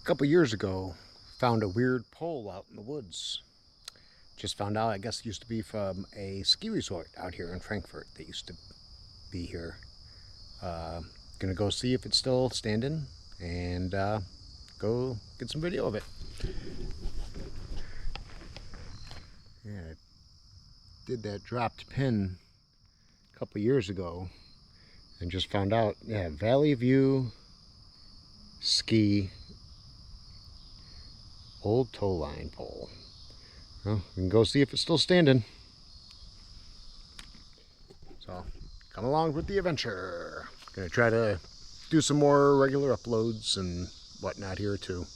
couple years ago, found a weird pole out in the woods. Just found out, I guess it used to be from a ski resort out here in Frankfort. They used to be here. Gonna go see if it's still standing and go get some video of it. Yeah, I did that dropped pin a couple years ago and just found out, yeah, Valley View ski old tow line pole. Well, we can go see if it's still standing. So, come along with the adventure. Gonna try to do some more regular uploads and whatnot here too.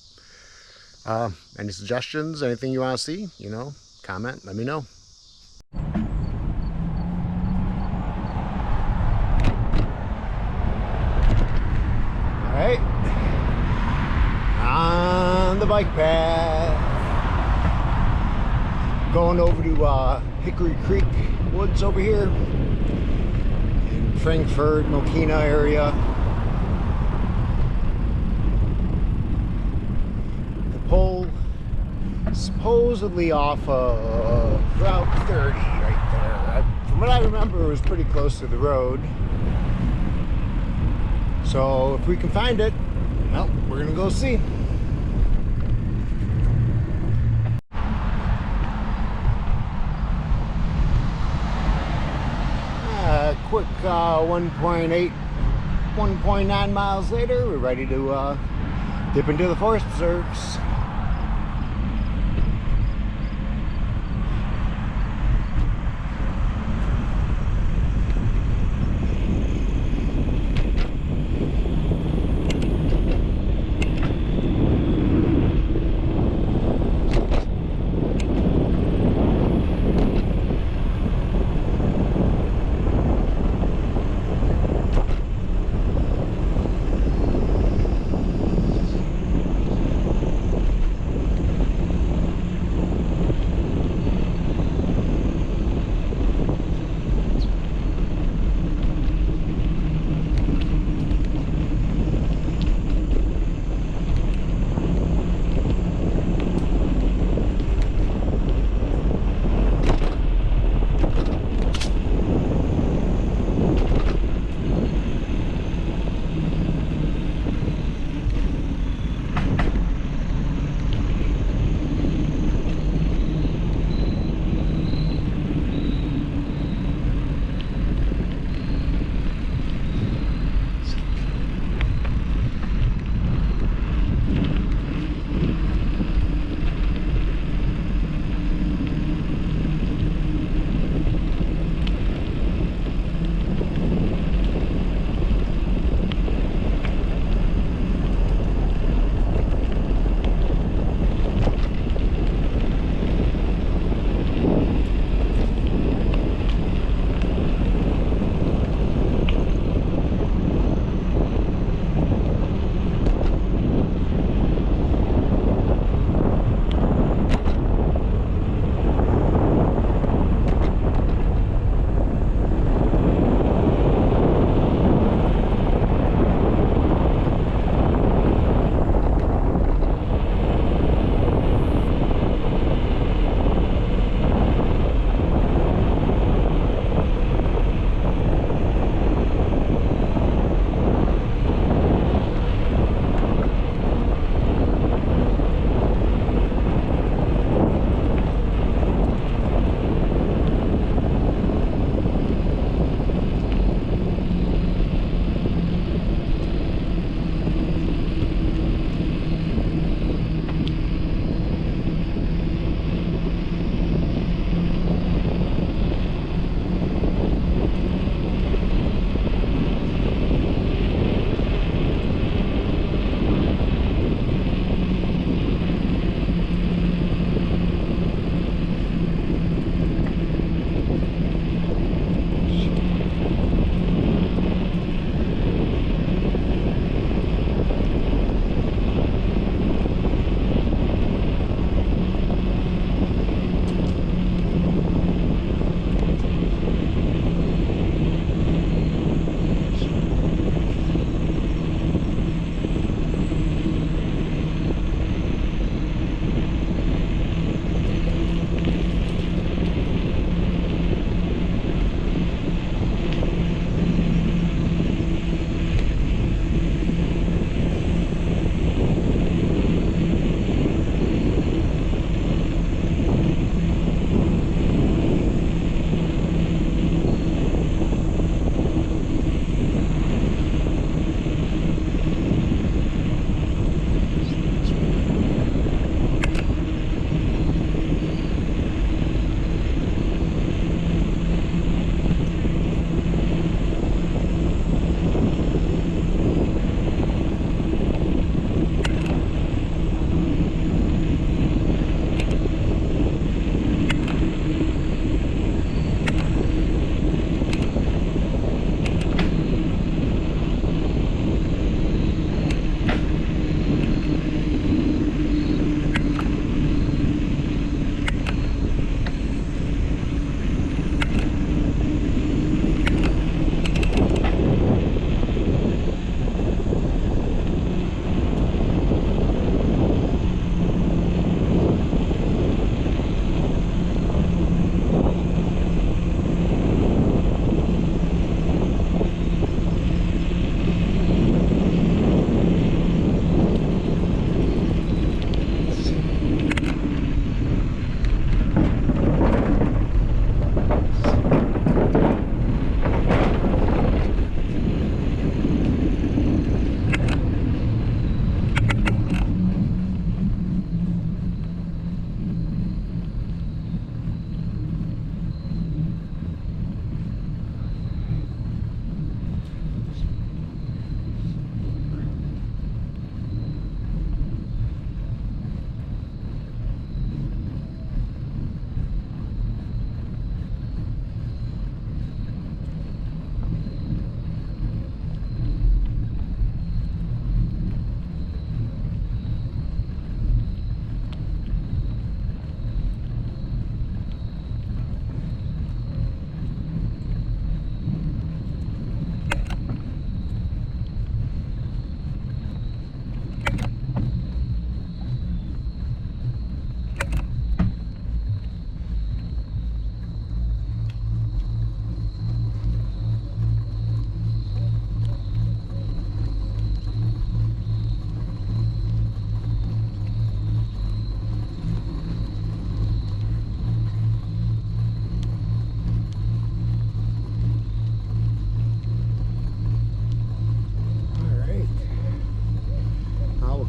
Any suggestions, anything you want to see, comment, let me know. Alright, on the bike path, going over to Hickory Creek woods over here in Frankfort, Mokina area. The pole supposedly off of Route 30 right there. From what I remember, it was pretty close to the road. So if we can find it, well, we're gonna go see. Quick 1.9 miles later, we're ready to dip into the forest preserves.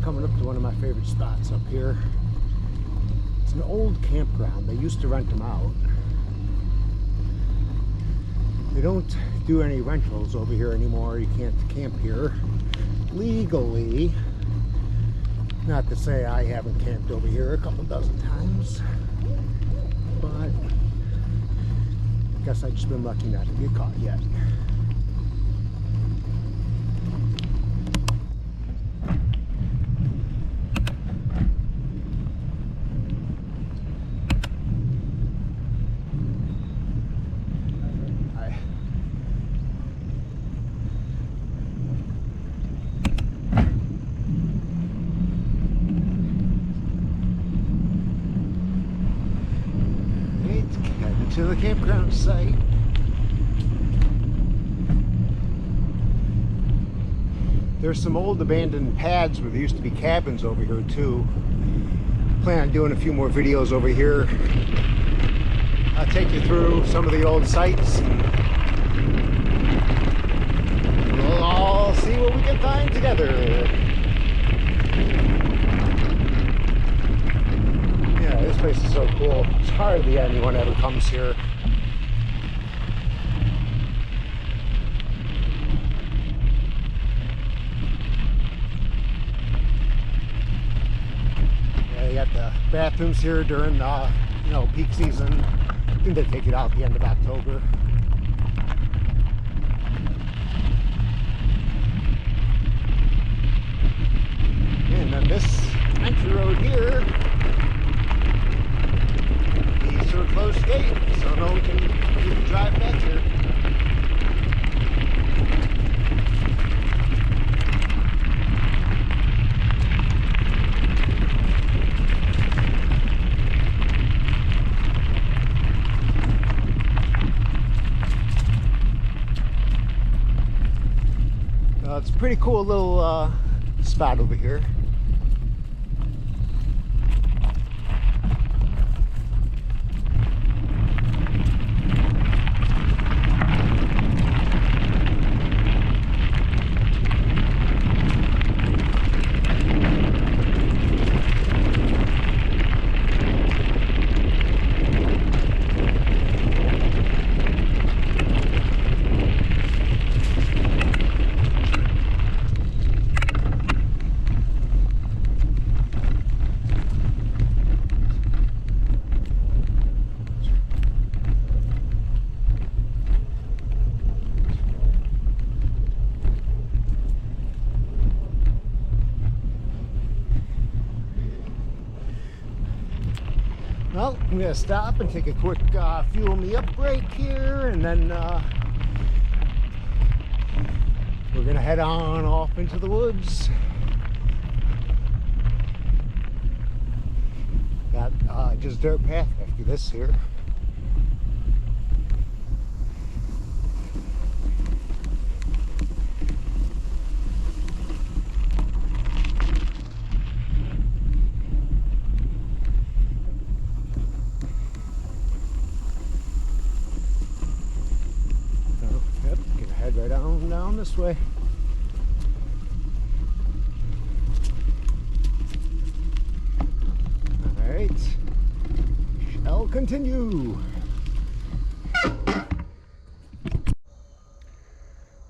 coming up to one of my favorite spots up here. It's an old campground. They used to rent them out. They don't do any rentals over here anymore. You can't camp here legally. Not to say I haven't camped over here a couple dozen times, but I guess I've just been lucky not to get caught yet. To the campground site. There's some old abandoned pads where there used to be cabins over here too. Plan on doing a few more videos over here. I'll take you through some of the old sites and we'll all see what we can find together. Yeah, this place is so cool. It's hardly anyone ever comes here. Yeah, you got the bathrooms here during peak season. I think they take it out at the end of October. And then this entry road here leads to a closed gate, so no one can even drive back here. It's a pretty cool little spot over here. Well, I'm going to stop and take a quick fuel me up break here, and then we're going to head on off into the woods. Got just dirt path after this here. Right down this way. All right, shall continue.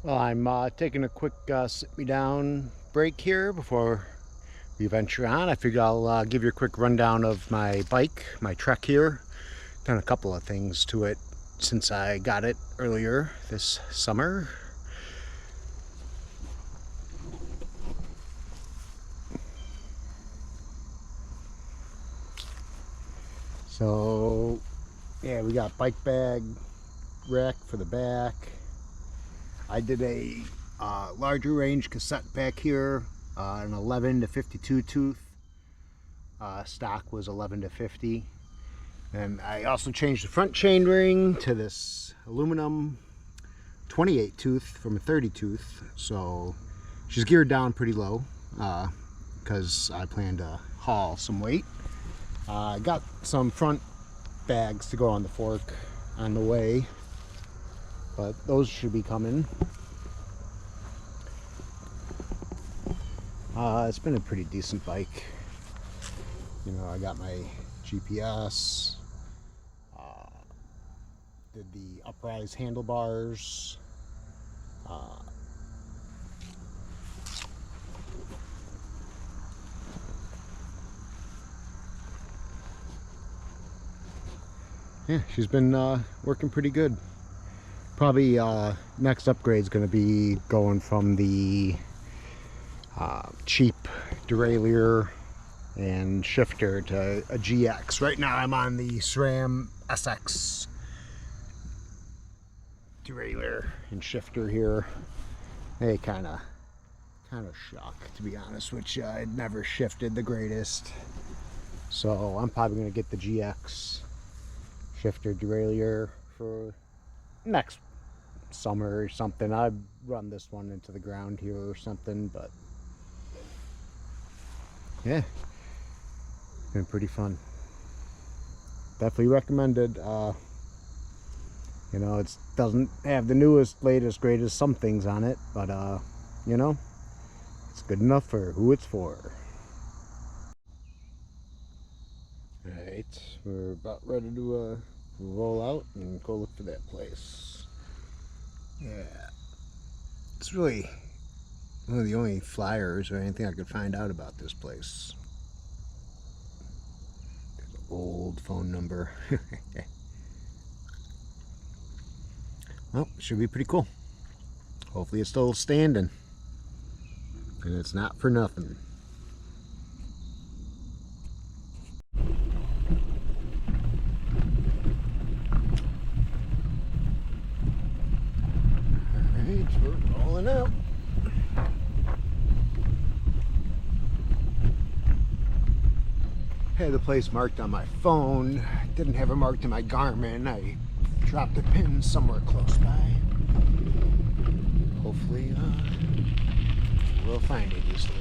Well, I'm taking a quick sit me down break here before we venture on. I figured I'll give you a quick rundown of my bike, my Trek here. Done a couple of things to it since I got it earlier this summer. So yeah, we got bike bag rack for the back. I did a larger range cassette back here, an 11 to 52 tooth. Stock was 11 to 50. And I also changed the front chain ring to this aluminum 28 tooth from a 30 tooth. So she's geared down pretty low because I plan to haul some weight. I got some front bags to go on the fork on the way, but those should be coming. It's been a pretty decent bike. You know, I got my GPS, did the uprise handlebars, yeah, she's been working pretty good. Probably next upgrade is going to be going from the cheap derailleur and shifter to a GX. Right now I'm on the SRAM SX derailleur and shifter here. They kind of shock, to be honest, which I'd never shifted the greatest. So I'm probably going to get the GX shifter derailleur for next summer or something. I'd run this one into the ground here or something, but yeah, been pretty fun. Definitely recommended. You know, it doesn't have the newest, latest, greatest some things on it, but you know, it's good enough for who it's for. Alright, we're about ready to roll out and go look for that place. Yeah, it's really one of the only flyers or anything I could find out about this place. There's an old phone number. Well, it should be pretty cool. Hopefully it's still standing. And it's not for nothing. Alright, we're rolling out. Had the place marked on my phone. Didn't have it marked in my Garmin. I dropped the pin somewhere close by. Hopefully, we'll find it easily.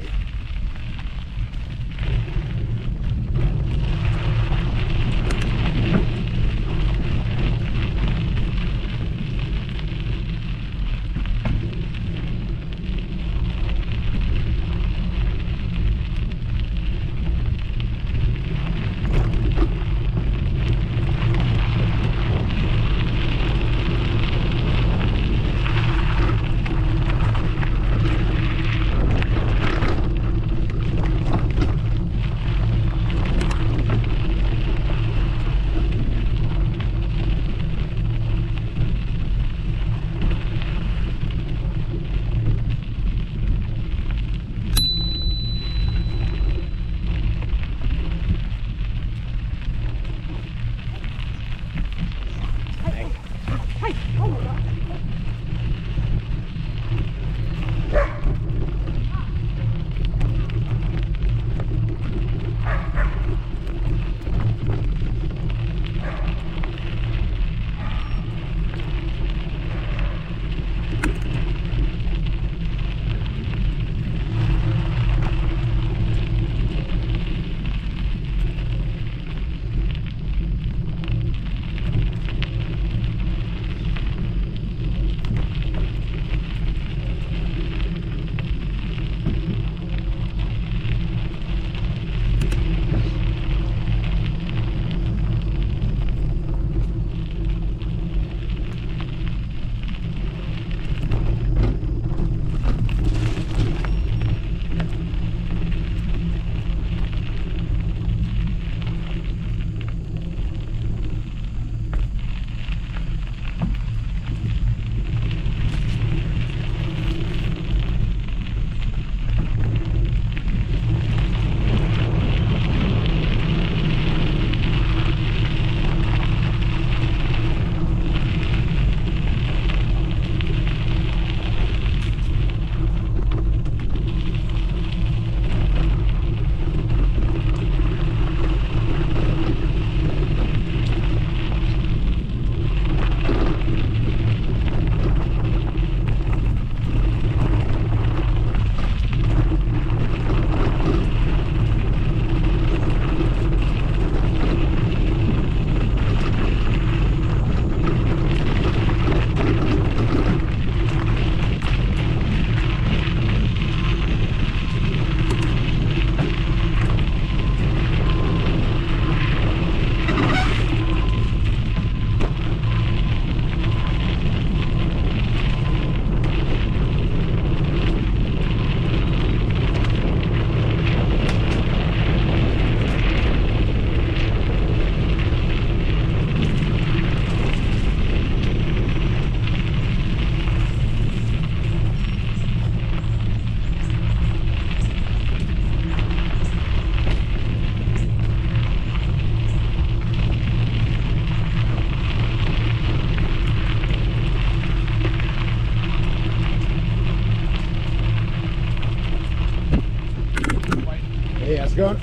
Hey, how's it going?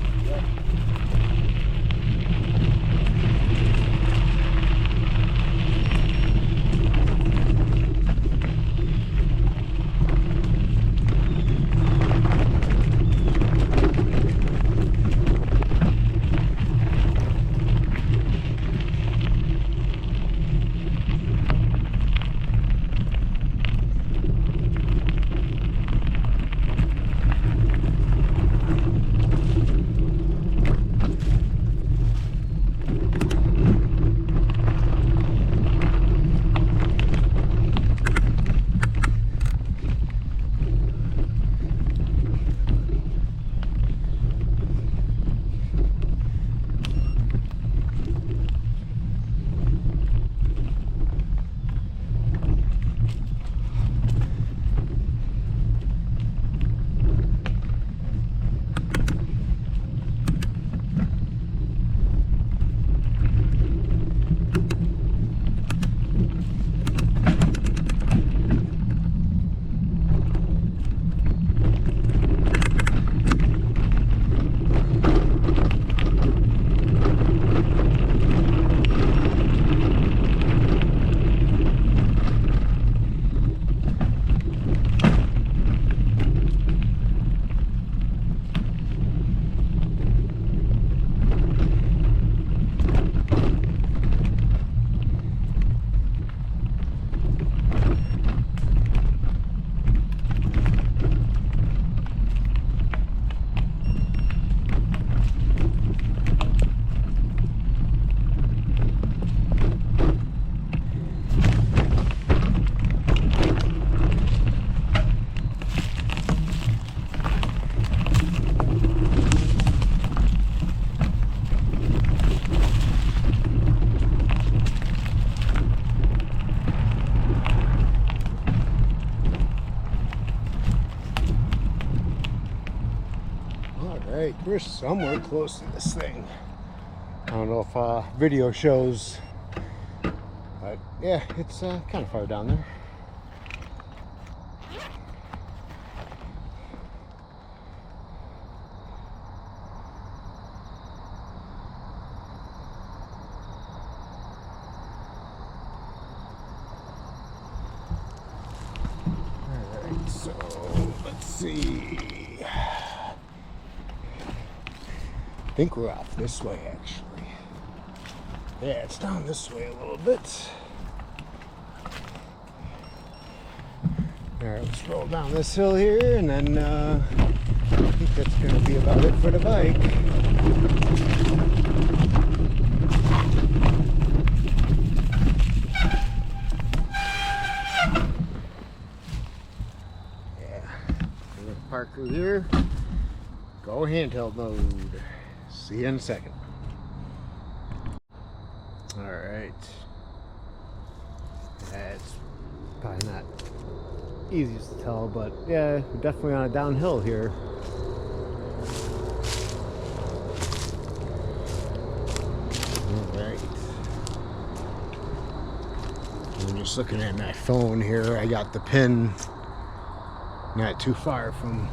Alright, we're somewhere close to this thing. I don't know if video shows, but yeah, it's kind of far down there. Alright, so let's see. I think we're off this way, actually. Yeah, it's down this way a little bit. Alright, let's roll down this hill here, and then I think that's going to be about it for the bike. Yeah, we're going to park through here. Go handheld mode. See you in a second. Alright. It's probably not easiest to tell, but yeah, we're definitely on a downhill here. Alright. I'm just looking at my phone here. I got the pin not too far from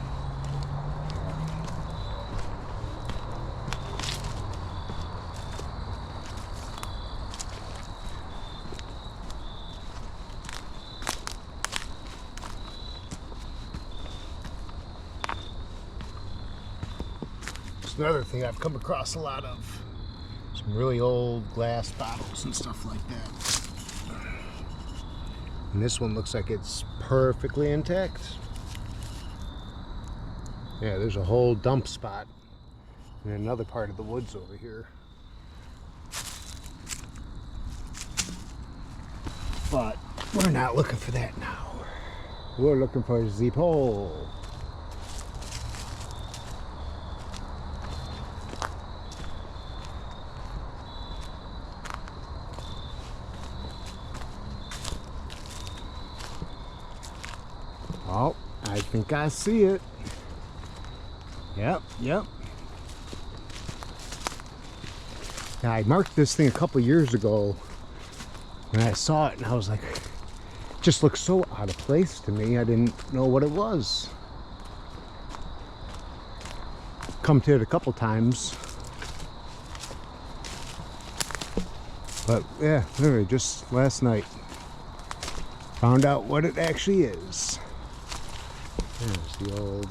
another thing I've come across a lot of. Some really old glass bottles and stuff like that. And this one looks like it's perfectly intact. Yeah, there's a whole dump spot in another part of the woods over here. But we're not looking for that now. We're looking for the pole. Oh, I think I see it. Yep. Now, I marked this thing a couple years ago when I saw it, and I was like, it just looks so out of place to me. I didn't know what it was. come to it a couple times. But yeah, literally just last night found out what it actually is. There's the old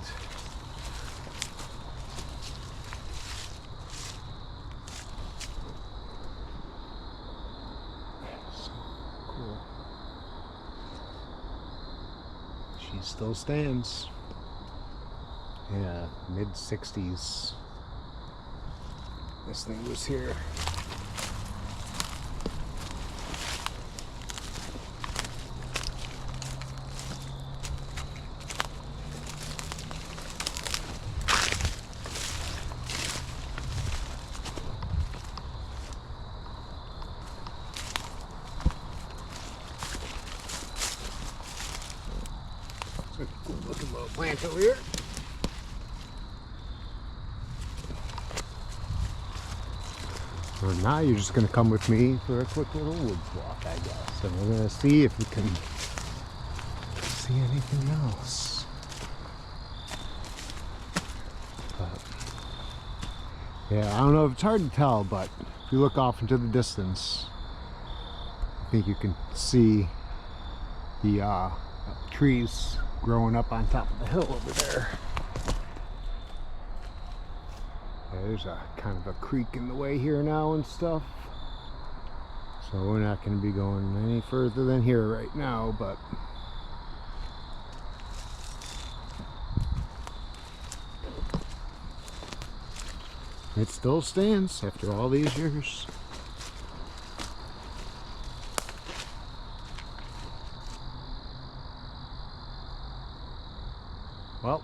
so cool. She still stands. Yeah, mid-60s. This thing was here. It's a cool looking little plant over here. So now you're just going to come with me for a quick little woods walk, I guess. And we're going to see if we can see anything else. But, yeah, I don't know if it's hard to tell, but if you look off into the distance, I think you can see the trees growing up on top of the hill over there. There's a kind of a creek in the way here now and stuff, so we're not going to be going any further than here right now, but it still stands after all these years. Well,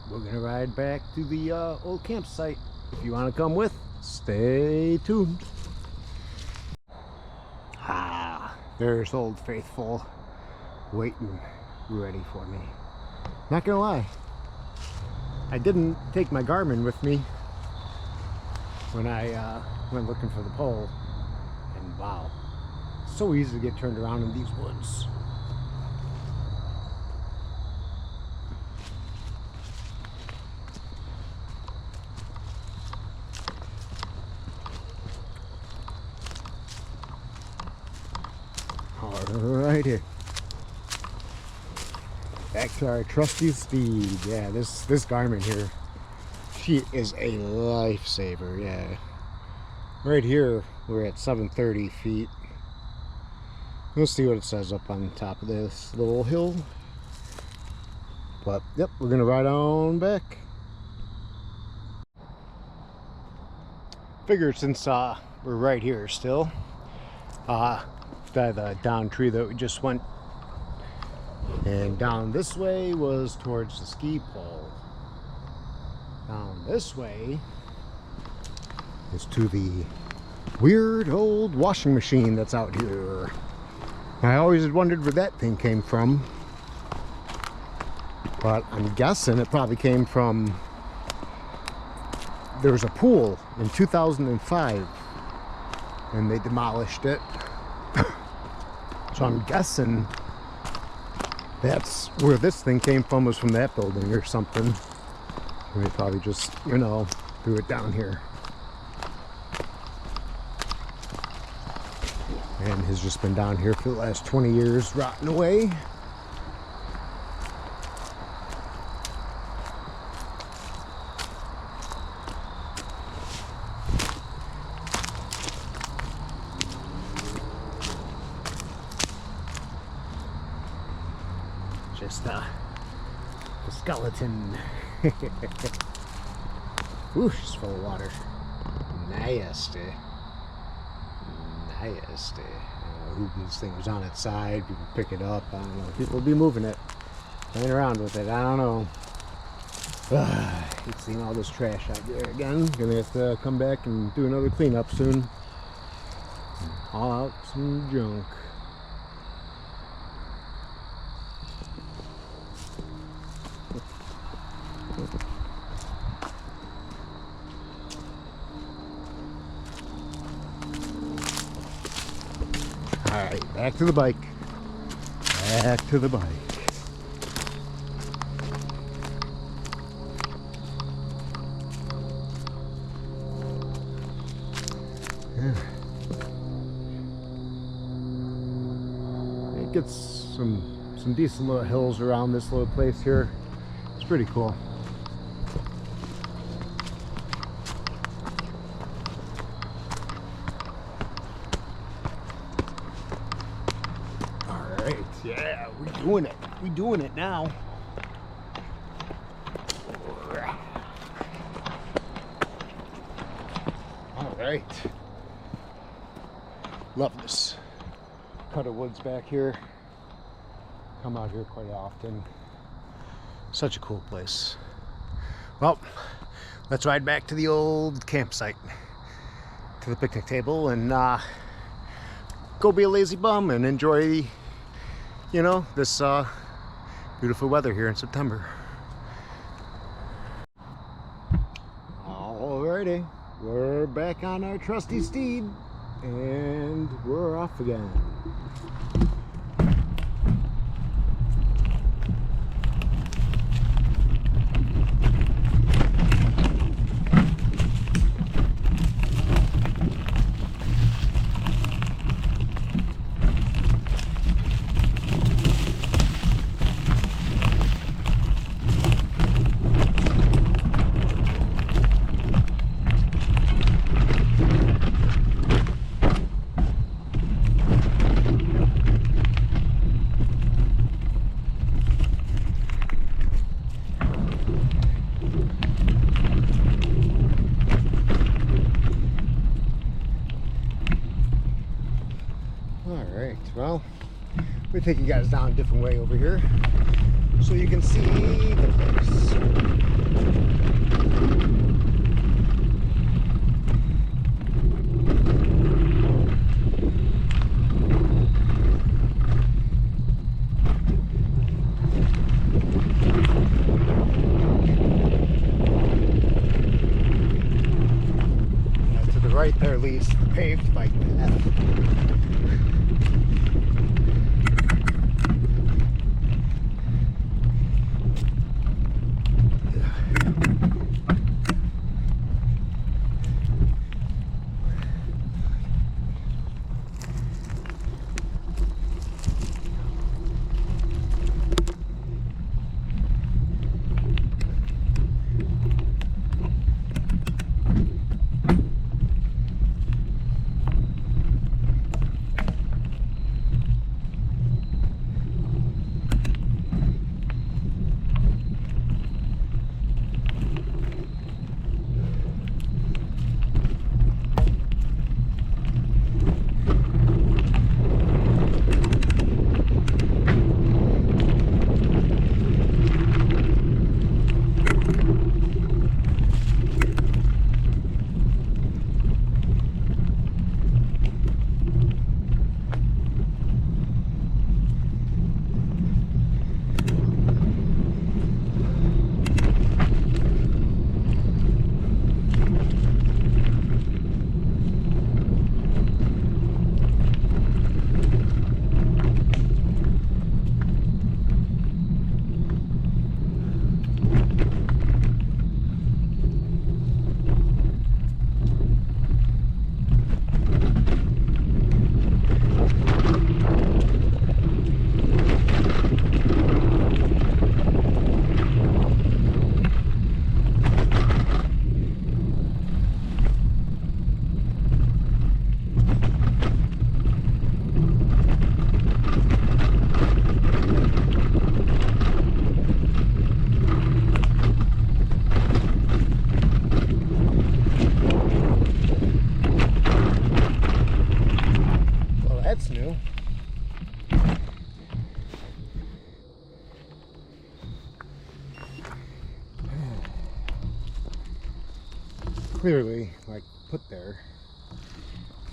we're going to ride back to the old campsite. If you want to come with, stay tuned. Ah, there's Old Faithful waiting, ready for me. Not gonna lie, I didn't take my Garmin with me when I went looking for the pole, and wow, so easy to get turned around in these woods. Alrighty, back to our trusty steed. Yeah, this Garmin here, she is a lifesaver. Yeah, right here we're at 730 feet. We'll see what it says up on top of this little hill. But yep, we're gonna ride on back. Figured since we're right here still, the down tree that we just went, and down this way was towards the ski pole. Down this way is to the weird old washing machine that's out here. I always had wondered where that thing came from, but I'm guessing it probably came from, there was a pool in 2005 and they demolished it. So I'm guessing that's where this thing came from, was from that building or something. And they probably just, you know, threw it down here. And has just been down here for the last 20 years, rotting away. Just the skeleton. Ooh, she's full of water. Nasty. Nasty. Who this thing was on its side, people pick it up. I don't know. People will be moving it, playing around with it. I don't know. Keep seeing all this trash out there again. Gonna have to come back and do another cleanup soon. Haul out some junk. Alright, back to the bike. Back to the bike. It gets some decent little hills around this little place here. It's pretty cool. All right, yeah, we're doing it. We're doing it now. All right. Love this cut of woods back here. Come out here quite often. Such a cool place. Well, let's ride back to the old campsite, to the picnic table, and go be a lazy bum and enjoy, you know, this beautiful weather here in September. Alrighty, we're back on our trusty steed, and we're off again. Well, we take you guys down a different way over here so you can see the place. To the right there leads the paved bike path. Clearly, like, put there.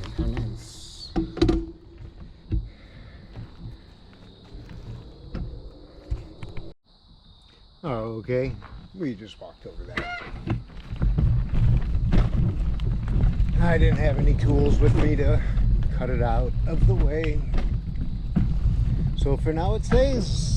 Look how nice. Oh, okay. We just walked over that. I didn't have any tools with me to cut it out of the way. So for now it stays.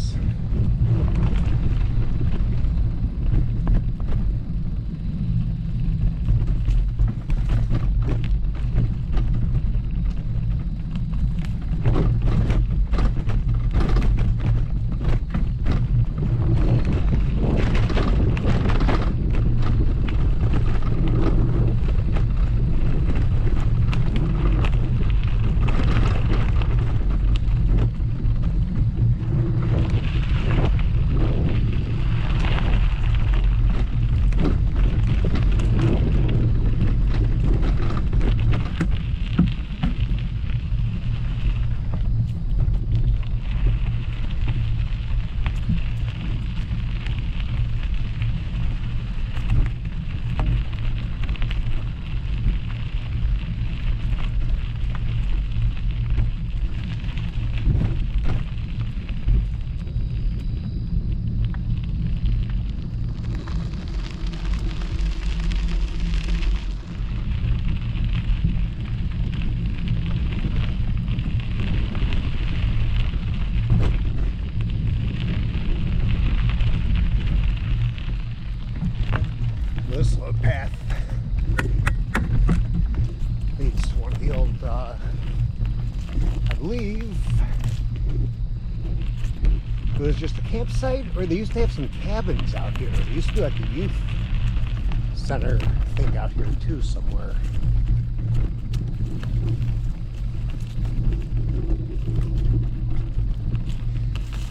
railroad path. Leads to one of the old, I believe it was just a campsite, or they used to have some cabins out here. There used to be like a youth center thing out here too somewhere.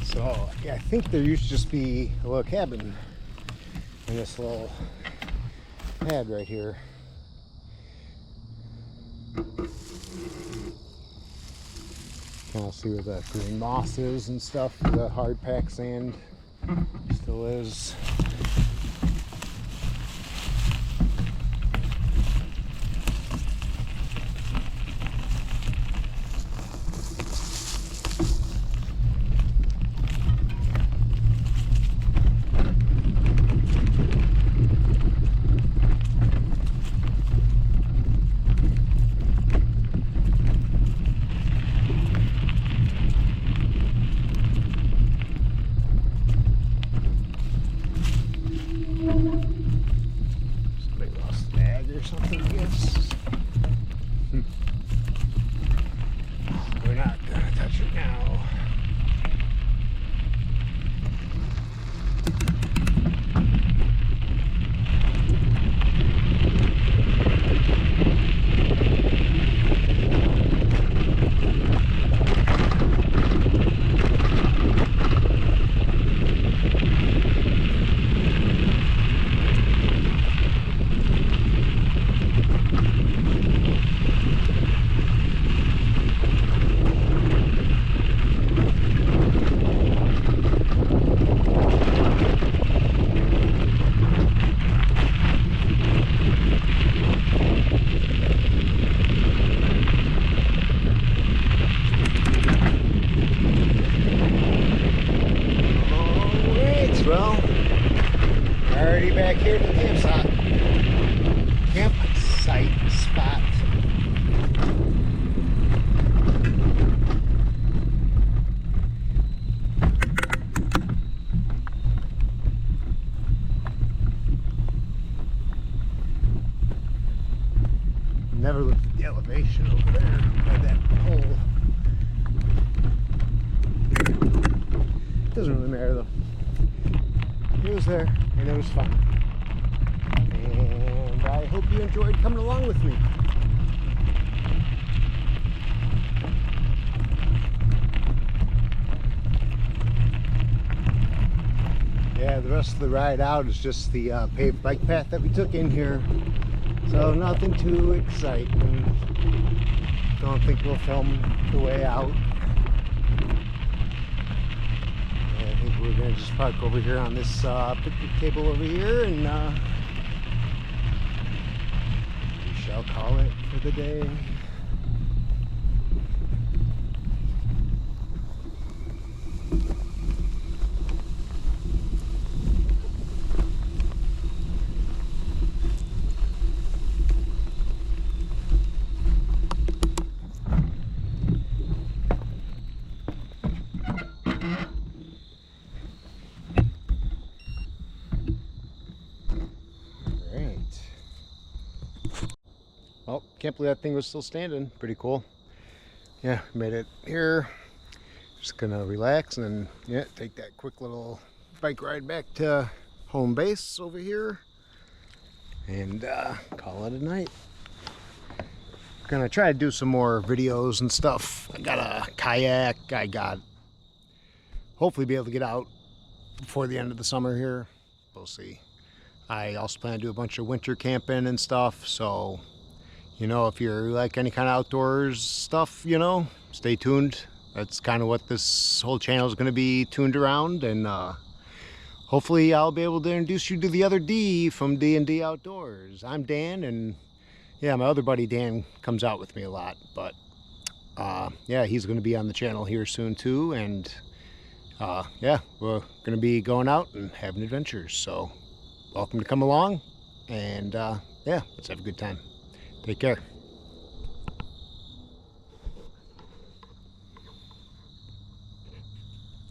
So yeah, I think there used to just be a little cabin in this little pad right here. Kind of see where the green moss is and stuff. The hard packed sand still is. Something, I guess. We're not gonna touch it now. Well, already back here at the campsite spot. Never looked at the elevation over there by that hole. Doesn't really matter though. It was there and it was fun, and I hope you enjoyed coming along with me. Yeah, the rest of the ride out is just the paved bike path that we took in here, so nothing too exciting. Don't think we'll film the way out. We're going to just park over here on this picnic table over here, and we shall call it for the day. Well, can't believe that thing was still standing. Pretty cool. Yeah, made it here. Just gonna relax and then, yeah, take that quick little bike ride back to home base over here and call it a night. Gonna try to do some more videos and stuff. I got a kayak. I got hopefully be able to get out before the end of the summer here. We'll see. I also plan to do a bunch of winter camping and stuff, so you know, if you're like any kind of outdoors stuff, you know, stay tuned. That's kind of what this whole channel is going to be tuned around, and hopefully I'll be able to introduce you to the other D from D&D Outdoors. I'm Dan, and yeah, my other buddy Dan comes out with me a lot, but yeah, he's going to be on the channel here soon too, and yeah, we're going to be going out and having adventures, so welcome to come along, and yeah, let's have a good time. Take care.